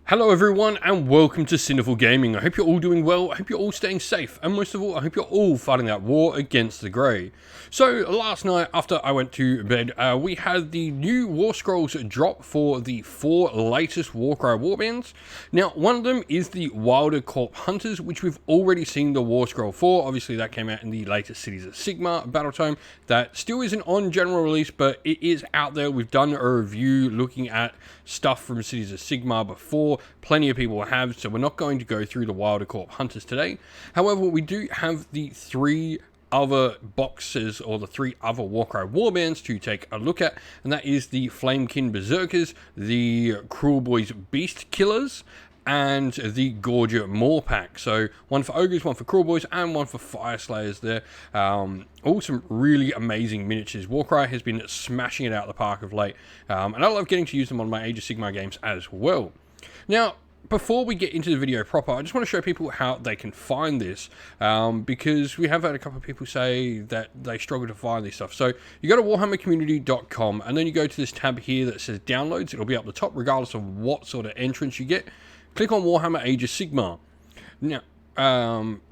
Hello everyone and welcome to Sinful Gaming. I hope you're all doing well, I hope you're all staying safe, and most of all, I hope you're all fighting that war against the Grey. So, last night after I went to bed, we had the new War Scrolls drop for the 4 latest Warcry warbands. Now, one of them is the Wilder Corp Hunters, which we've already seen the War Scroll for. Obviously, that came out in the latest Cities of Sigmar battle tome. That still isn't on general release, but it is out there. We've done a review looking at stuff from Cities of Sigmar before. Plenty of people have, so we're not going to go through the Wilder Corp Hunters today. However, we do have the 3 other boxes, or the 3 other Warcry warbands to take a look at, and that is the Flamekin Berserkers, the Kruleboyz Beast Killers, and the Ogor Mawtribes. So one for Ogres, one for Kruleboyz, and one for Fyreslayers there. All some really amazing miniatures. Warcry has been smashing it out of the park of late, and I love getting to use them on my Age of Sigmar games as well. Now, before we get into the video proper, I just want to show people how they can find this, because we have had a couple of people say that they struggle to find this stuff. So you go to warhammercommunity.com, and then you go to this tab here that says downloads. It'll be up the top regardless of what sort of entrance you get. Click on Warhammer Age of Sigmar. Now,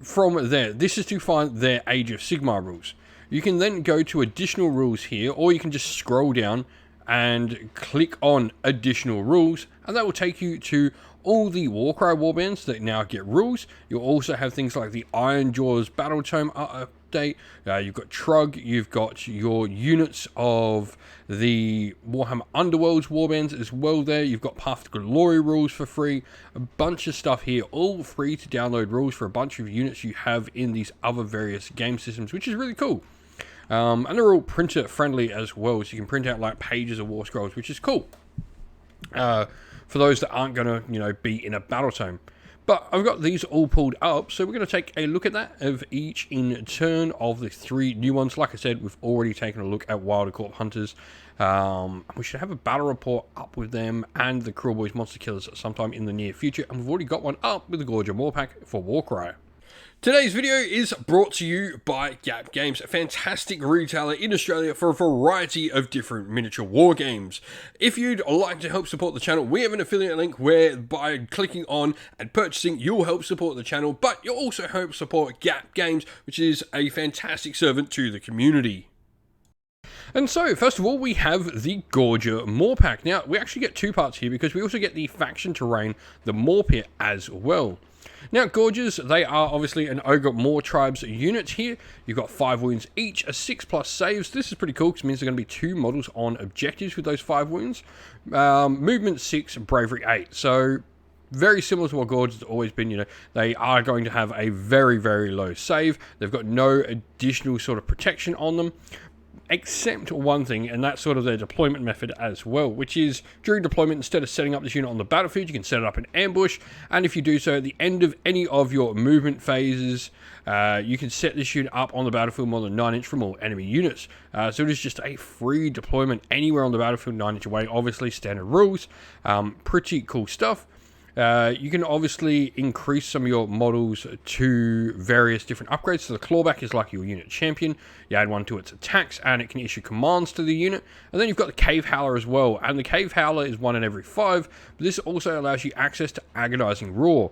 from there, this is to find their Age of Sigmar rules. You can then go to additional rules here, or you can just scroll down and click on additional rules, and that will take you to all the Warcry warbands that now get rules. You'll also have things like the Iron Jaws Battle Tome update. You've got Trug, you've got your units of the Warhammer Underworlds warbands as well there. You've got Path to Glory rules for free. A bunch of stuff here, all free to download rules for a bunch of units you have in these other various game systems, which is really cool. And they're all printer friendly as well, so you can print out like pages of War Scrolls, which is cool. For those that aren't going to, be in a battle tome. But I've got these all pulled up, so we're going to take a look at that of each in turn of the 3 new ones. Like I said, we've already taken a look at Wilder Corp Hunters. We should have a battle report up with them and the Kruleboyz Monster Killers sometime in the near future, and we've already got one up with the Ogor Mawtribes for Warcry. Today's video is brought to you by Gap Games, a fantastic retailer in Australia for a variety of different miniature war games. If you'd like to help support the channel, we have an affiliate link where by clicking on and purchasing, you'll help support the channel, but you'll also help support Gap Games, which is a fantastic servant to the community. And so, first of all, we have the Ogor Mawtribes. Now, we actually get 2 parts here because we also get the faction terrain, the Maw Pit, as well. Now, Gorges, they are obviously an Ogor Mawtribes unit here. You've got 5 wounds each, a 6+ saves. This is pretty cool because it means there are going to be 2 models on objectives with those 5 wounds. Movement 6, bravery 8. So, very similar to what Gorges has always been, they are going to have a very, very low save. They've got no additional sort of protection on them, except one thing, and that's sort of their deployment method as well, which is during deployment, instead of setting up this unit on the battlefield, you can set it up in ambush, and if you do so at the end of any of your movement phases, you can set this unit up on the battlefield more than 9 inch from all enemy units. So it is just a free deployment anywhere on the battlefield 9 inch away, obviously standard rules. Pretty cool stuff. You can obviously increase some of your models to various different upgrades. So the Clawback is like your unit champion. You add one to its attacks and it can issue commands to the unit. And then you've got the Cave Howler as well. And the Cave Howler is 1 in every 5. But this also allows you access to Agonizing Roar.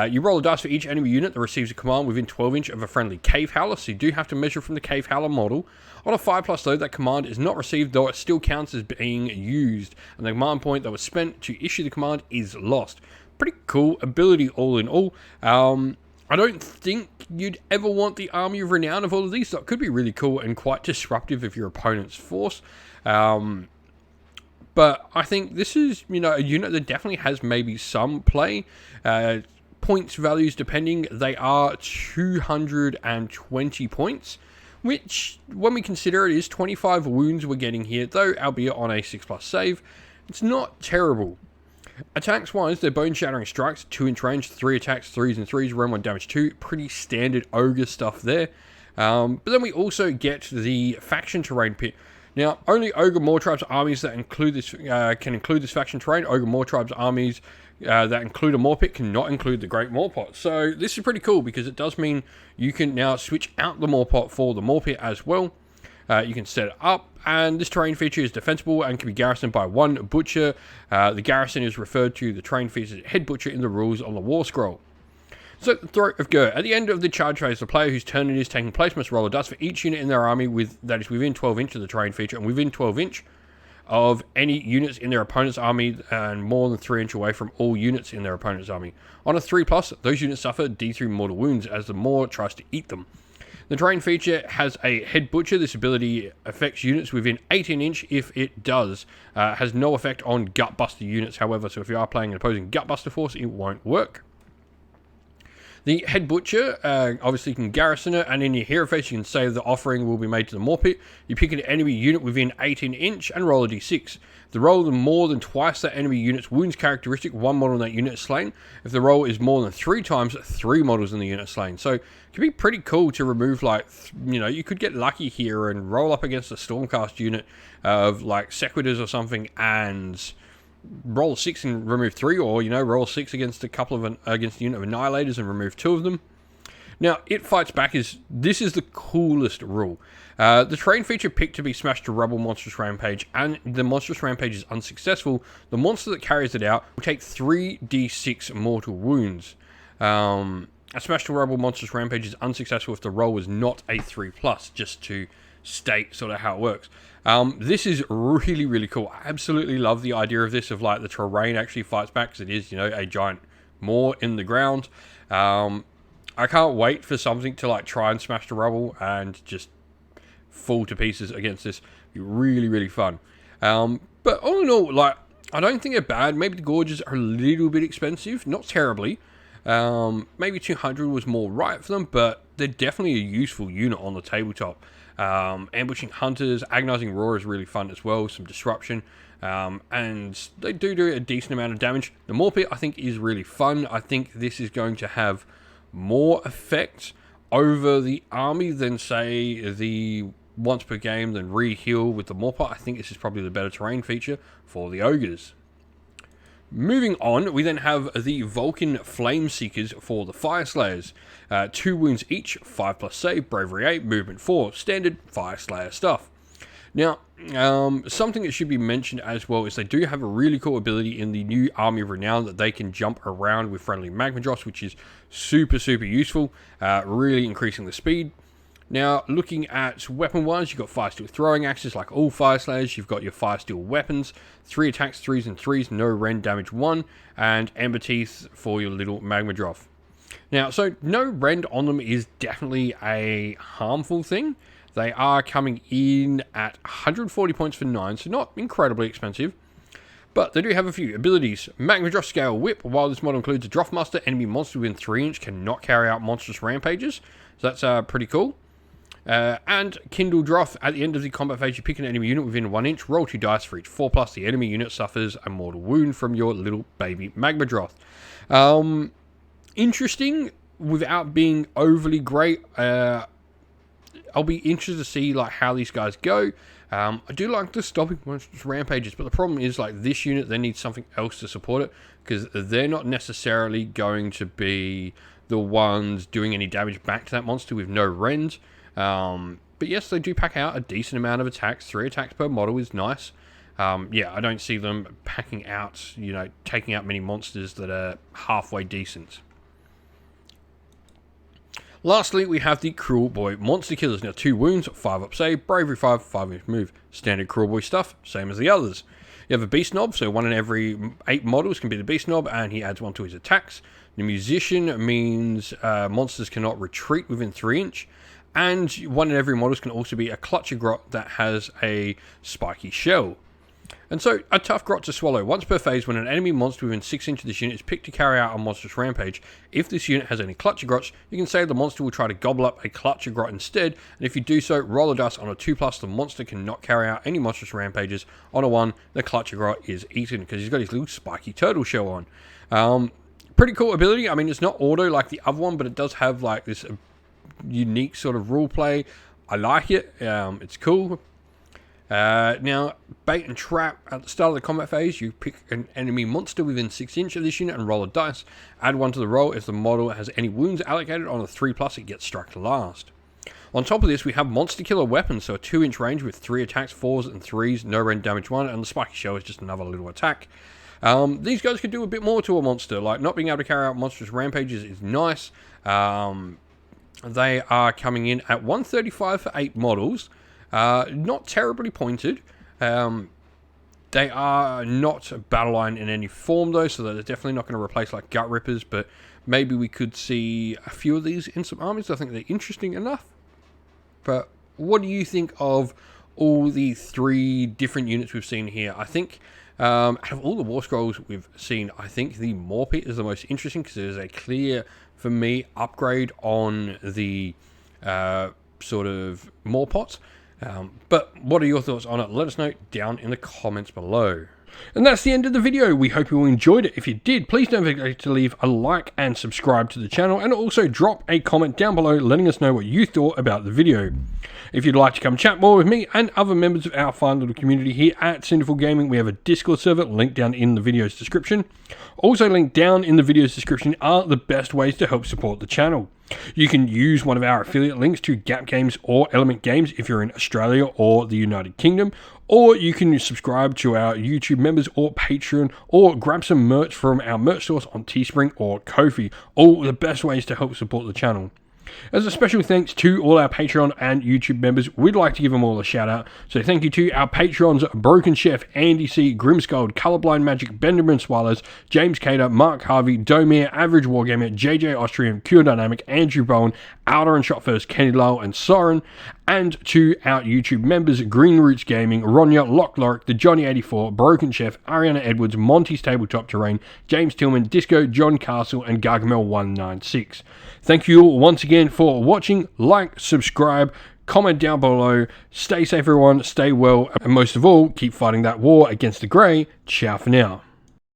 You roll a dice for each enemy unit that receives a command within 12 inch of a friendly Cave Howler. So you do have to measure from the Cave Howler model. On a 5+ though, that command is not received, though it still counts as being used. And the command point that was spent to issue the command is lost. Pretty cool ability all in all. I don't think you'd ever want the Army of Renown of all of these, so it could be really cool and quite disruptive of your opponent's force. But I think this is, a unit that definitely has maybe some play. Points values depending, they are 220 points, which when we consider it is 25 wounds we're getting here, though albeit on a 6+ save, it's not terrible. Attacks wise, they're bone shattering strikes, 2 inch range, 3 attacks, 3s and 3s, round 1 damage 2. Pretty standard ogre stuff there. But then we also get the faction terrain pit. Now, only Ogor Mawtribes armies that include this can include this faction terrain. Ogor Mawtribes armies that include a Maw Pit cannot include the Great Maw Pot. So this is pretty cool because it does mean you can now switch out the Maw Pot for the Maw Pit as well. You can set it up, and this terrain feature is defensible and can be garrisoned by one butcher. The garrison is referred to the terrain feature's head butcher in the rules on the war scroll. So, the Throat of Go. At the end of the charge phase, the player whose turn it is taking place must roll a dice for each unit in their army that is within 12 inch of the terrain feature and within 12 inch of any units in their opponent's army and more than 3 inch away from all units in their opponent's army. On a 3+, those units suffer D3 mortal wounds as the Maw tries to eat them. The terrain feature has a head butcher. This ability affects units within 18 inch if it does. Has no effect on gutbuster units, however, so if you are playing an opposing gutbuster force, it won't work. The head butcher obviously can garrison it, and in your hero phase you can say the offering will be made to the Maw pit. You pick an enemy unit within 18 inch and roll a d6. If the roll is more than twice that enemy unit's wounds characteristic, one model in that unit is slain. If the roll is more than 3 times, 3 models in the unit are slain. So it can be pretty cool to remove, like, you could get lucky here and roll up against a Stormcast unit of like Sequitors or something and roll 6 and remove 3, or roll 6 against against a unit of Annihilators and remove 2 of them. Now, it fights back this is the coolest rule. The terrain feature picked to be smashed to rubble monstrous rampage, and the monstrous rampage is unsuccessful. The monster that carries it out will take 3d6 mortal wounds. A smash to rubble monstrous rampage is unsuccessful if the roll was not a 3+, just to state sort of how it works. This is really, really cool. I absolutely love the idea of this, of like the terrain actually fights back, because it is, a giant maw in the ground. I can't wait for something to like try and smash to rubble and just fall to pieces against this. It'd be really, really fun. But all in all, like, I don't think they're bad. Maybe the Gorges are a little bit expensive, not terribly. Maybe 200 was more right for them, but they're definitely a useful unit on the tabletop. Ambushing Hunters, Agonizing Roar is really fun as well, some disruption, and they do a decent amount of damage. The Maw pit, I think, is really fun. I think this is going to have more effect over the army than, say, the once per game than re-heal with the Maw pit. I think this is probably the better terrain feature for the Ogres. Moving on, we then have the Vulcan Flame Seekers for the Fyreslayers. 2 wounds each, 5+ save, bravery 8, movement 4, standard Fyreslayer stuff. Now, something that should be mentioned as well is they do have a really cool ability in the new Army of Renown that they can jump around with friendly magma drops, which is super, super useful, really increasing the speed. Now, looking at weapon-wise, you've got Fire Steel throwing axes like all Fyreslayers. You've got your Fire Steel weapons, 3 attacks, 3s and 3s, no rend, damage 1, and Ember Teeth for your little magma drop. Now, so no rend on them is definitely a harmful thing. They are coming in at 140 points for 9, so not incredibly expensive. But they do have a few abilities. Magma Drop Scale Whip. While this model includes a Droftmaster, enemy monster within 3 inch cannot carry out monstrous rampages. So that's pretty cool. And Kindle Droth. At the end of the combat phase, you pick an enemy unit within 1 inch, roll 2 dice for each 4+. The enemy unit suffers a mortal wound from your little baby Magma Droth. Interesting, without being overly great. I'll be interested to see like how these guys go. I do like the stopping monstrous rampages, but the problem is like this unit, they need something else to support it, because they're not necessarily going to be the ones doing any damage back to that monster with no rend. But yes, they do pack out a decent amount of attacks. 3 attacks per model is nice. Yeah, I don't see them packing out, taking out many monsters that are halfway decent. Lastly, we have the Kruleboyz Monster Killers. Now, 2 wounds, 5 up save, bravery 5, 5 inch move. Standard Kruleboyz stuff, same as the others. You have a Beast Knob, so 1 in every 8 models can be the Beast Knob, and he adds 1 to his attacks. The Musician means monsters cannot retreat within 3 inch. And 1 in every models can also be a Clutcher Grot that has a spiky shell. And so, a tough grot to swallow. Once per phase, when an enemy monster within 6 inch of this unit is picked to carry out a monstrous rampage, if this unit has any Clutcher Grots, you can say the monster will try to gobble up a Clutcher Grot instead, and if you do so, roll a dice on a 2+, the monster cannot carry out any monstrous rampages. On a 1, the Clutcher Grot is eaten, because he's got his little spiky turtle shell on. Pretty cool ability. I mean, it's not auto like the other one, but it does have like this unique sort of rule play. I like it. It's cool. Now, Bait and Trap. At the start of the combat phase, you pick an enemy monster within 6 inch of this unit and roll a dice. Add 1 to the roll. If the model has any wounds allocated on a 3+, it gets struck last. On top of this, we have Monster Killer weapons, so a 2-inch range with 3 attacks, 4s and 3s, no rend damage 1, and the Spiky Shell is just another little attack. These guys could do a bit more to a monster, like not being able to carry out monstrous rampages is nice. They are coming in at 135 for 8 models, not terribly pointed. They are not battle line in any form though, so they're definitely not going to replace like Gut Rippers, but maybe we could see a few of these in some armies. I think they're interesting enough. But what do you think of all the 3 different units we've seen here? I think out of all the War Scrolls we've seen, I think the Morpit is the most interesting because there's a clear, for me, upgrade on the sort of Morpots. But what are your thoughts on it? Let us know down in the comments below. And that's the end of the video. We hope you all enjoyed it. If you did, please don't forget to leave a like and subscribe to the channel, and also drop a comment down below letting us know what you thought about the video. If you'd like to come chat more with me and other members of our fine little community here at Sinful Gaming, we have a Discord server linked down in the video's description. Also linked down in the video's description are the best ways to help support the channel. You can use one of our affiliate links to Gap Games or Element Games if you're in Australia or the United Kingdom, or you can subscribe to our YouTube members or Patreon, or grab some merch from our merch stores on Teespring or Ko-fi. All the best ways to help support the channel. As a special thanks to all our Patreon and YouTube members, we'd like to give them all a shout out. So thank you to our Patrons: Broken Chef, Andy C, Grimscold, Colorblind Magic, Benjamin Swallows, James Cater, Mark Harvey, Domir, Average Wargamer, JJ Austrian, Cure Dynamic, Andrew Bowen, Outer and Shot First, Kenny Lowell and Soren. And to our YouTube members: Green Roots Gaming, Ronya, Lock Lorick, The Johnny84, Broken Chef, Ariana Edwards, Monty's Tabletop Terrain, James Tillman, Disco, John Castle, and Gargamel196. Thank you all once again for watching. Like, subscribe, comment down below. Stay safe everyone, stay well, and most of all, keep fighting that war against the Grey. Ciao for now.